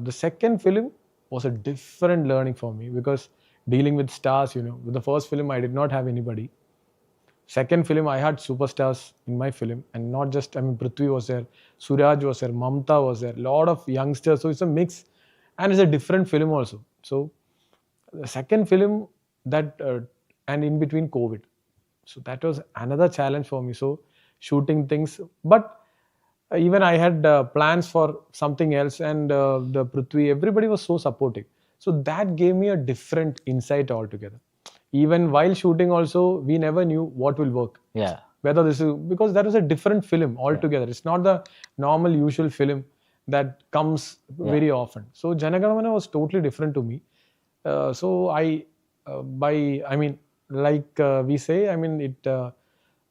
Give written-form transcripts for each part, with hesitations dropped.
The second film was a different learning for me because dealing with stars, with the first film I did not have anybody. Second film I had superstars in my film, and not just, Prithvi was there, Suraj was there, Mamta was there, lot of youngsters. So it's a mix, and it's a different film also. So the second film and in between COVID, so that was another challenge for me. So shooting things, but even I had plans for something else, and the Prithvi, everybody was so supportive. So that gave me a different insight altogether. Even while shooting, also, we never knew what will work. Yeah. Whether this is because that was a different film altogether. It's not the normal usual film that comes very often. So Jana Gana Mana was totally different to me. So we say, it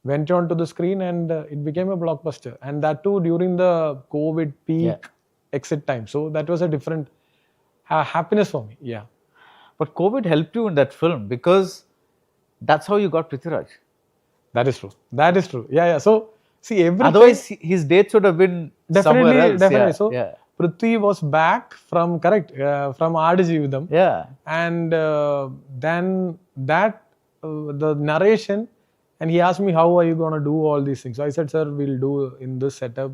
went on to the screen, and it became a blockbuster. And that too during the COVID peak exit time. So that was a different happiness for me. Yeah. But COVID helped you in that film because that's how you got Prithviraj. That is true. That is true. Yeah. So see, otherwise his dates would have been somewhere else. Definitely. So Prithvi was back from Aadiji with them. Yeah. And then the narration, and he asked me, how are you going to do all these things? So I said, sir, we'll do in this setup,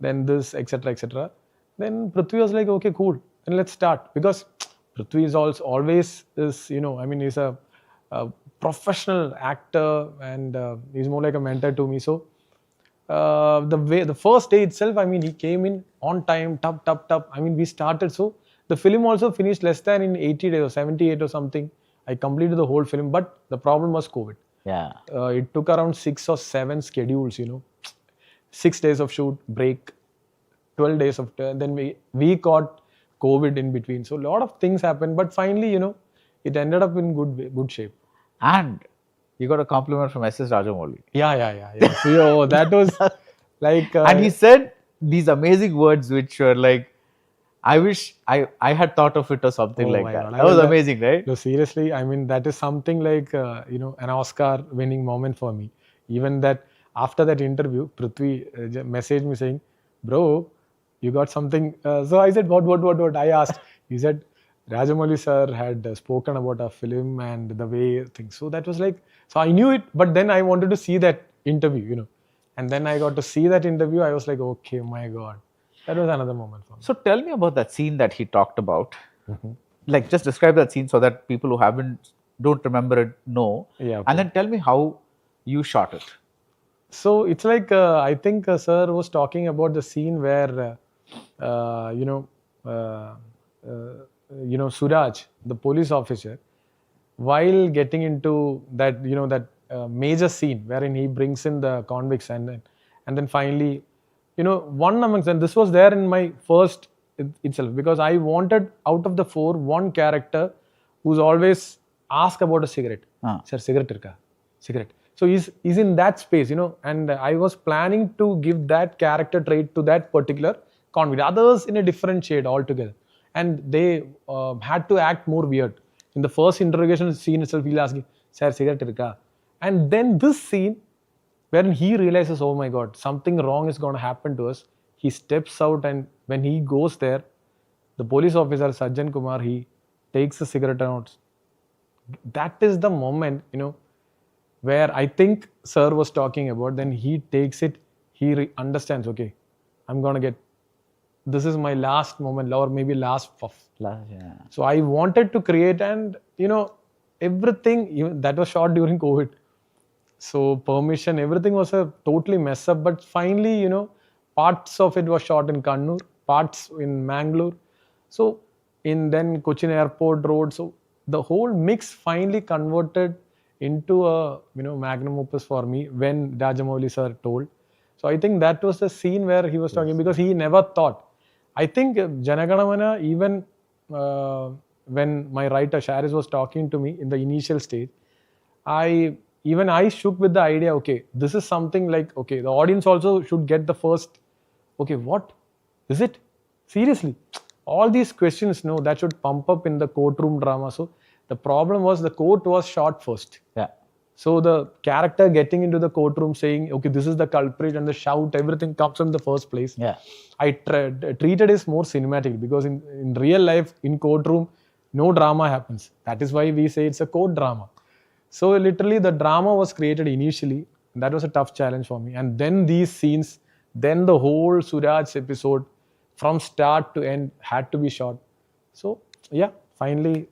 then this, etc., etc. Then Prithvi was like, okay, cool, and let's start. Because Prithvi is always he's a professional actor, and he's more like a mentor to me. So the first day itself, he came in on time, top. We started. So the film also finished less than in 80 days or 78 or something. I completed the whole film, but the problem was COVID. Yeah. It took around 6 or 7 schedules, 6 days of shoot, break, 12 days of, then we got COVID in between. So a lot of things happened, but finally, it ended up in good shape. And you got a compliment from SS Rajamouli. Yeah. So, that was like... and he said these amazing words which were like, I wish I had thought of it or something like that. God. That was amazing, right? No, seriously, that is something like, an Oscar winning moment for me. Even that, after that interview, Prithvi messaged me saying, bro, you got something. So I said, what? I asked. He said, Rajamouli sir had spoken about our film and the way things. So that was like, so I knew it, but then I wanted to see that interview, And then I got to see that interview. I was like, okay, my God. That was another moment for me. So tell me about that scene that he talked about. Mm-hmm. Like, just describe that scene so that people who don't remember it know. Yeah. Okay. And then tell me how you shot it. So it's like, I think sir was talking about the scene where, Suraj, the police officer, while getting into that, major scene wherein he brings in the convicts and then finally, one amongst them, this was there in my first itself, because I wanted out of the 4, one character who's always asked about a cigarette. Sir, cigarette irka? Cigarette. So he's in that space, and I was planning to give that character trait to that particular convict. Others in a different shade altogether. And they had to act more weird. In the first interrogation scene itself, he'll ask, sir, cigarette irka? And then this scene, wherein he realizes, oh my God, something wrong is going to happen to us. He steps out, and when he goes there, the police officer, Sajjan Kumar, he takes the cigarette out. That is the moment, where I think sir was talking about. Then he takes it, he understands, okay, I'm going to get, this is my last moment, or maybe last puff. Yeah. So I wanted to create, and, everything, that was shot during COVID. So permission, everything was a totally mess up. But finally, parts of it was shot in Kannur, parts in Mangalore. So then Cochin Airport Road. So the whole mix finally converted into a magnum opus for me when Rajamouli sir told. So I think that was the scene where he was talking, because he never thought. I think Jana Gana Mana, even when my writer Sharis was talking to me in the initial stage, I shook with the idea, okay, this is something like, okay, the audience also should get the first, okay, what is it? Seriously? All these questions, that should pump up in the courtroom drama. So the problem was the court was shot first. Yeah. So the character getting into the courtroom saying, okay, this is the culprit, and the shout, everything comes in the first place. Yeah. I treated it more cinematic, because in real life, in courtroom, no drama happens. That is why we say it's a court drama. So literally the drama was created initially. That was a tough challenge for me. And then these scenes, then the whole Suraj episode from start to end had to be shot. So yeah, finally